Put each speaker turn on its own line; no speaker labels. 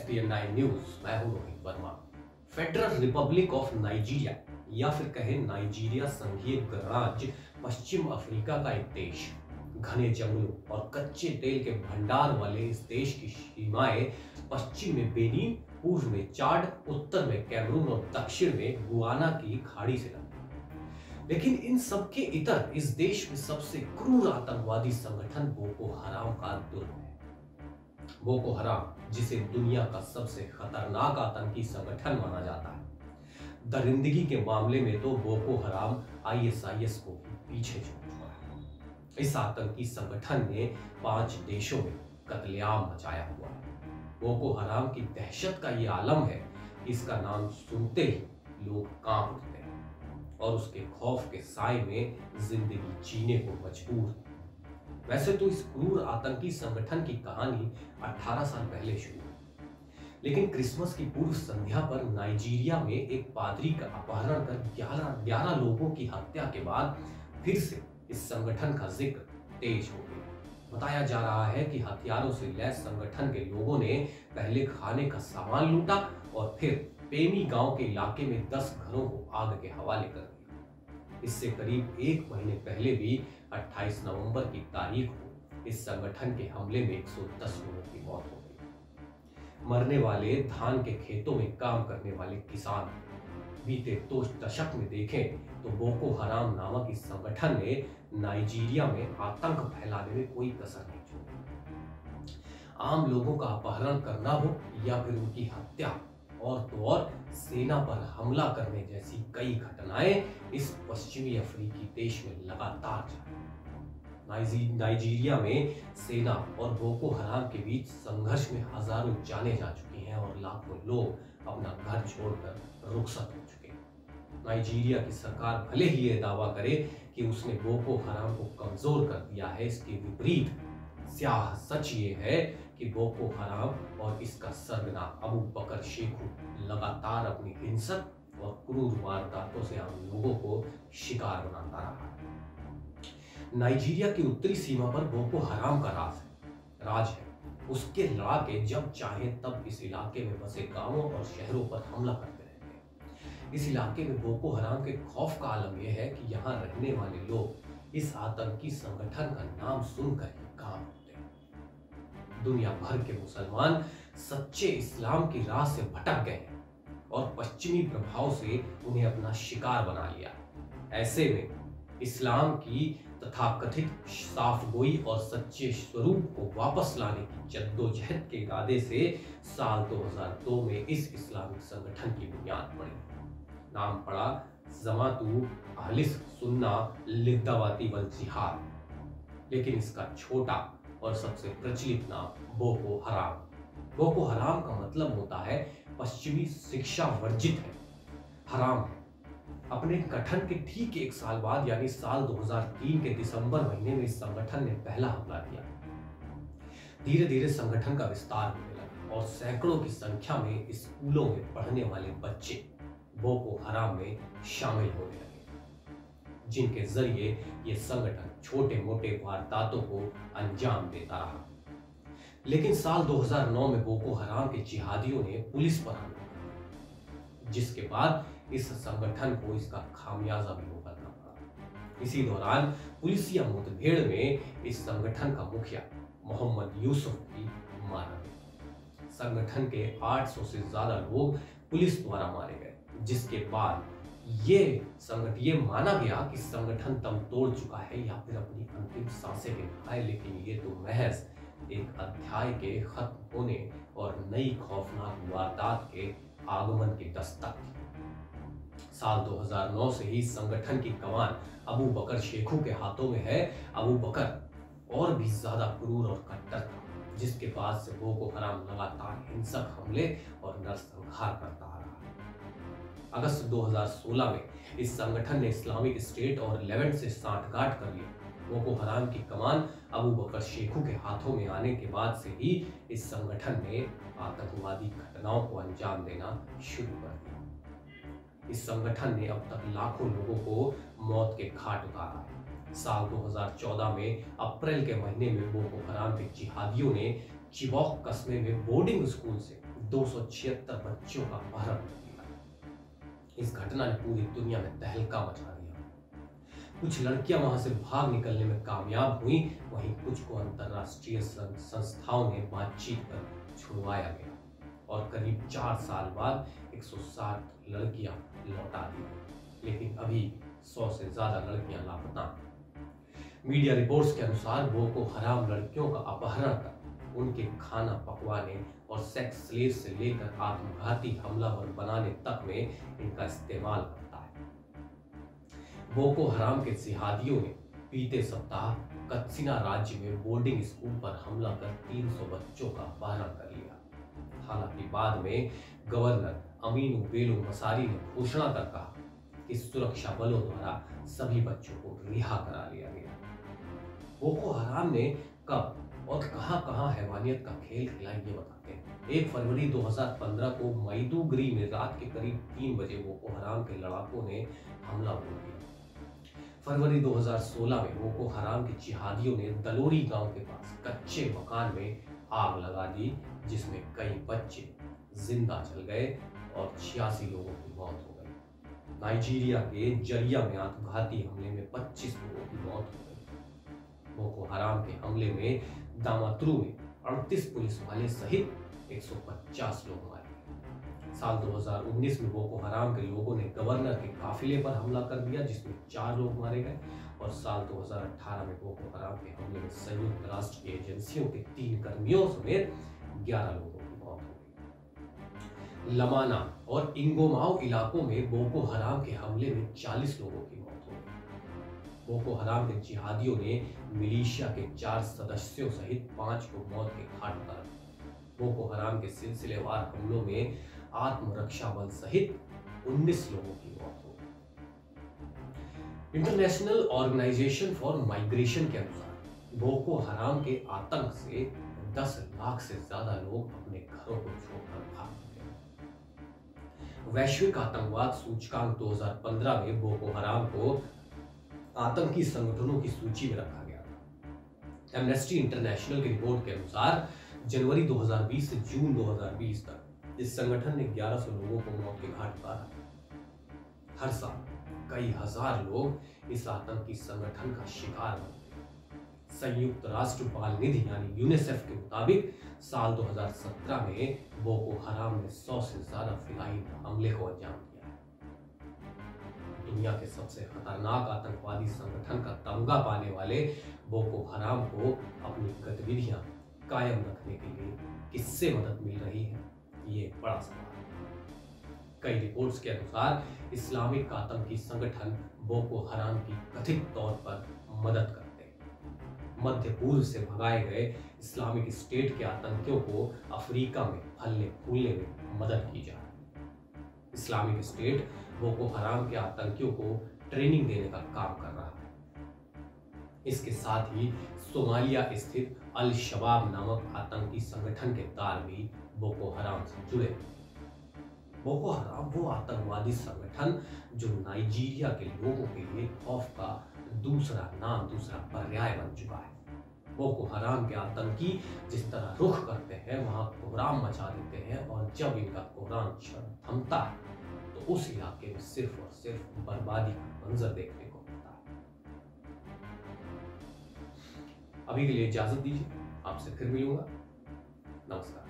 SPN9 news. मैं हूं Rohit Verma. Federal Republic of Nigeria या फिर कहे नाइजीरिया संघीय गणराज्य पश्चिम अफ्रीका का एक देश। घने जंगलों और कच्चे तेल के भंडार वाले इस देश की सीमाएं पश्चिम में बेनिन, पूर्व में चाड, उत्तर में कैमरून और दक्षिण में गुआना की खाड़ी से लगती है। लेकिन इन सबके इतर इस देश में सबसे क्रूर आतंकवादी संगठन बोको हराम का दुर्ग है। बोको हराम, जिसे दुनिया का सबसे खतरनाक आतंकी संगठन माना जाता है, दरिंदगी के मामले में तो बोको हराम ISIS को पीछे छोड़ चुका है। इस आतंकी संगठन ने 5 देशों में कत्लेआम मचाया हुआ है। बोको हराम की दहशत का ये आलम है कि इसका नाम सुनते ही लोग कांप उठते हैं और उसके खौफ के साए में जिंदगी जीने को मजबूर हैं। वैसे तो इस क्रूर आतंकी संगठन की कहानी 18 साल पहले शुरू हुई, लेकिन क्रिसमस की पूर्व संध्या पर नाइजीरिया में एक पादरी का अपहरण कर 11 लोगों की हत्या के बाद फिर से इस संगठन का जिक्र तेज हो गया। बताया जा रहा है कि हथियारों से लैस संगठन के लोगों ने पहले खाने का सामान लूटा और फिर पेमी गांव के इलाके में 10 घरों को आग के हवाले कर दिया। इससे करीब 1 महीने पहले भी 28 नवंबर की तारीख को इस संगठन के हमले में 110 लोगों की मौत हो गई। मरने वाले धान के खेतों में काम करने वाले किसान। बीते 2 दशक में देखें तो बोको हराम नामक इस संगठन ने नाइजीरिया में आतंक फैलाने में कोई कसर नहीं छोड़ी। आम लोगों का अपहरण करना हो या फिर उनकी हत्या और तो और सेना पर हमला करने जैसी कई घटनाएं इस पश्चिमी अफ्रीकी देश में लगातार जारी हैं। नाइजीरिया में सेना और बोको हराम के बीच संघर्ष में हजारों जानें जा चुकी हैं और लाखों लोग अपना घर छोड़कर रुखसत हो चुके हैं। नाइजीरिया की सरकार भले ही ये दावा करे कि उसने बोको हराम को कमजोर कर दिया है, इसके विपरीत स्याह सच ये है कि बोको हराम और इसका सरगना अबू बकर शेखू लगातार अपनी हिंसक और क्रूर वारदातों से आम लोगों को शिकार बनाता रहा है। नाइजीरिया की उत्तरी सीमा पर बोको हराम का राज है। उसके लड़ाके जब चाहे तब इस इलाके में बसे गांवों और शहरों पर हमला करते रहते हैं। इस इलाके में बोको हराम के खौफ का आलम यह है कि यहाँ रहने वाले लोग इस आतंकी संगठन का नाम सुनकर ही कांप उठते हैं। दुनिया भर के मुसलमान सच्चे इस्लाम की राह से भटक गए हैं और पश्चिमी प्रभाव से उन्हें अपना शिकार बना लिया। ऐसे में इस्लाम की तथाकथित साफगोई और सच्चे स्वरूप को वापस लाने की जद्दोजहद के इरादे से साल 2002 में इस इस्लामिक संगठन की बुनियाद पड़ी। नाम पड़ा जमातु अहलिस सुन्ना लिद्दावाती वल जिहाद, लेकिन इसका छोटा और सबसे प्रचलित नाम बोको हराम। बोको हराम का मतलब होता है पश्चिमी शिक्षा वर्जित है, हराम है। अपने गठन के ठीक 1 साल बाद यानी साल 2003 के दिसंबर महीने में इस संगठन ने पहला हमला किया। धीरे धीरे संगठन का विस्तार होने लगा और सैकड़ों की संख्या में स्कूलों में पढ़ने वाले बच्चे बोको हराम में शामिल होने लगे, जिनके जरिए यह संगठन छोटे मोटे वारदातों को अंजाम देता रहा। लेकिन साल 2009 में बोको हराम के जिहादियों ने पुलिस पर हमला किया, जिसके बाद इस संगठन को इसका खामियाजा भी भुगतना पड़ा। इसी दौरान पुलिसिया मुठभेड़ में इस संगठन का मुखिया मोहम्मद यूसुफ भी मारा गया। संगठन के 800 से ज्यादा लोग पुलिस द्वारा मारे गए, जिसके बाद ये माना गया कि संगठन दम तोड़ चुका है या फिर अपनी अंतिम सांसें ले रहा है। लेकिन ये तो महज एक अध्याय के खत्म होने और नई खौफनाक वारदात के आगमन की दस्तक थी। साल 2009 से ही संगठन की कमान अबू बकर शेखू के हाथों में है। अबू बकर और भी ज्यादा क्रूर और कट्टर था, जिसके बाद से बोको हराम लगातार हिंसक हमले और नरसंहार करता आ रहा है। अगस्त 2016 में इस संगठन ने इस्लामिक स्टेट और लेवेंट से सांठगांठ कर लिया। बोको हराम की कमान अबू बकर शेखू के हाथों में आने के बाद से ही इस संगठन ने आतंकवादी घटनाओं को अंजाम देना शुरू कर दिया। इस संगठन ने अब तक लाखों लोगों को मौत के घाट उतारा है। साल 2014 में अप्रैल के महीने में बोको हराम के जिहादियों ने चिबॉक कस्बे में बोर्डिंग स्कूल से 276 बच्चों का अपहरण कर लिया। इस घटना ने पूरी दुनिया में तहलका मचा दिया। कुछ लड़कियां वहां से भाग निकलने में कामयाब हुई, वहीं कुछ को अंतरराष्ट्रीय संस्थाओं ने बातचीत कर छुड़वाया गया और करीब 4 साल बाद 160 लड़कियां लौटा दी गई, लेकिन अभी 100 से ज्यादा लड़कियां लापता हैं। मीडिया रिपोर्ट्स के अनुसार बोको हराम लड़कियों का अपहरण कर उनके खाना पकवाने और सेक्स स्लेव से लेकर आत्मघाती हमलावर बनाने तक में इनका इस्तेमाल करता है। बोको हराम के जिहादियों ने बीते सप्ताह कत्सिना राज्य में बोर्डिंग स्कूल पर हमला कर 300 बच्चों का अपहरण कर लिया। हालांकि बाद में गवर्नर अमीनू बेलो मसारी ने घोषणा कर कहा कि सुरक्षा बलों द्वारा सभी बच्चों को रिहा करा लिया गया। बोको हराम ने कब और कहां हैवानियत का खेल खेला ये बताते हैं। 1 फरवरी 2015 को मैदुगुरी में रात के करीब 3 बजे बोको हराम के लड़ाकों ने हमला बोल दिया। फरवरी 2016 में बोको हराम के जिहादियों ने दलोरी गांव के पास कच्चे मकान में आग लगा दी, जिसमें कई बच्चे जिंदा जल गए और 86 लोगों की मौत हो गई। नाइजीरिया के जरिया में आत्मघाती हमले में 25 लोगों की मौत हो गई। बोको हराम के हमले में दामातरू में 38 पुलिस वाले सहित 150 लोग मारे गए। साल 2019 में बोको हराम के लोगों ने गवर्नर के काफिले पर हमला कर दिया, जिसमें 4 लोग मारे गए, और साल 2018 में बोको हराम के हमले में संयुक्त राष्ट्र की एजेंसियों के 3 कर्मियों समेत 11 लोगों की मौत हो गई। लमाना और इंगोमाओ इलाकों में बोको हराम के हमले में 40 लोगों की मौत हो गई। बोको हराम के जिहादियों ने मिलिशिया के 4 सदस्यों सहित 5 को मौत के घाट उतार दिया। बोको हराम के सिलसिलेवार हमलों में आत्मरक्षा बल सहित 19 लोगों की मौत हो गई। इंटरनेशनल ऑर्गेनाइजेशन फॉर माइग्रेशन के अनुसार बोको हराम के आतंक से 10 लाख से ज्यादा लोग अपने घरों को छोड़कर भाग गए। वैश्विक आतंकवाद सूचकांक 2015 में बोको हराम को आतंकी संगठनों की सूची में रखा गया था। एमनेस्टी इंटरनेशनल की रिपोर्ट के अनुसार जनवरी 2020 से जून 2020 तक इस संगठन ने 1100 लोगों को मौत के घाट उतारा। हर साल कई हजार लोग इस आतंकी संगठन का शिकार बनते हैं। संयुक्त राष्ट्र बाल निधि यानी यूनिसेफ के मुताबिक साल 2017 में बोको हराम ने 100 से ज्यादा फिदायीन हमले को अंजाम दिया है। दुनिया के सबसे खतरनाक आतंकवादी संगठन का तमगा पाने वाले बोको हराम को अपनी गतिविधियां कायम रखने के लिए किससे मदद मिल रही है, ये एक बड़ा सवाल है। कई रिपोर्ट्स के अनुसार इस्लामिक आतंकी संगठन बोको हराम की कथित तौर पर मदद करते हैं। मध्य पूर्व से भगाए गए इस्लामिक स्टेट के आतंकियों को अफ्रीका में फलने फूलने में मदद की जा रही है। इस्लामिक स्टेट बोको हराम के आतंकियों को ट्रेनिंग देने का काम कर रहा है। इसके साथ ही सोमालिया स्थित अल शबाब नामक आतंकी संगठन के तार भी बोको हराम से जुड़े। बोको हराम वो आतंकवादी संगठन जो नाइजीरिया के लोगों के लिए खौफ का दूसरा नाम, दूसरा पर्याय बन चुका है। बोको हराम के आतंकी जिस तरह रुख करते हैं वहां कोहराम मचा देते हैं, और जब इनका कोहराम थमता है तो उस इलाके में सिर्फ और सिर्फ बर्बादी का मंजर देखने को मिलता है। अभी के लिए इजाजत दीजिए, आपसे फिर मिलूंगा। नमस्कार।